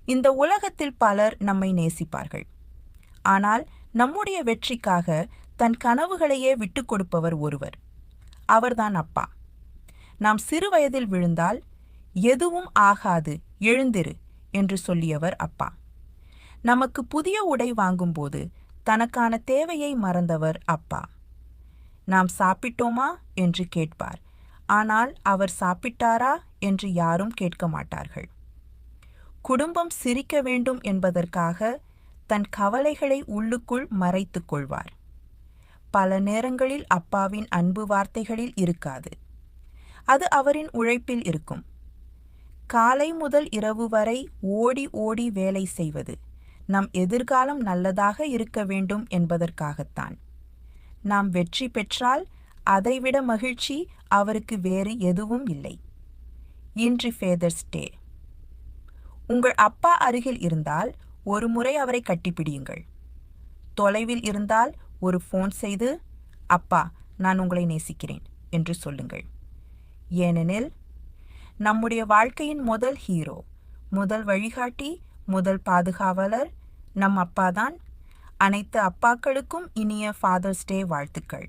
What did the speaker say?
இந்த உலகத்தில் பலர் நம்மை நேசிப்பார்கள். ஆனால் நம்முடைய வெற்றிக்காக தன் கனவுகளையே விட்டுக் கொடுப்பவர் ஒருவர். அவர்தான் அப்பா. நாம் சிறு வயதில் விழுந்தால் எதுவும் ஆகாது, எழுந்திரு என்று சொல்லியவர் அப்பா. நமக்கு புதிய உடை வாங்கும்போது தனக்கான தேவையை மறந்தவர் அப்பா. நாம் சாப்பிட்டோமா என்று கேட்பார். ஆனால் அவர் சாப்பிட்டாரா என்று யாரும் கேட்க மாட்டார்கள். குடும்பம் சிரிக்க வேண்டும் என்பதற்காக தன் கவலைகளை உள்ளுக்குள் மறைத்துக் கொள்வார். பல நேரங்களில் அப்பாவின் அன்பு வார்த்தைகளில் இருக்காது. அது அவரின் உழைப்பில் இருக்கும். காலை முதல் இரவு வரை ஓடி ஓடி வேலை செய்வது நம் எதிர்காலம் நல்லதாக இருக்க வேண்டும் என்பதற்காகத்தான். நாம் வெற்றி பெற்றால் அதைவிட மகிழ்ச்சி அவருக்கு வேறு எதுவும் இல்லை. இன்று ஃபாதர்ஸ் டே. உங்கள் அப்பா அருகில் இருந்தால் ஒரு முறை அவரை கட்டிப்பிடியுங்கள். தொலைவில் இருந்தால் ஒரு ஃபோன் செய்து, அப்பா, நான் உங்களை நேசிக்கிறேன் என்று சொல்லுங்கள். ஏனெனில் நம்முடைய வாழ்க்கையின் முதல் ஹீரோ, முதல் வழிகாட்டி, முதல் பாதுகாவலர் நம் அப்பாதான். அனைத்து அப்பாக்களுக்கும் இனிய ஃபாதர்ஸ் டே வாழ்த்துக்கள்.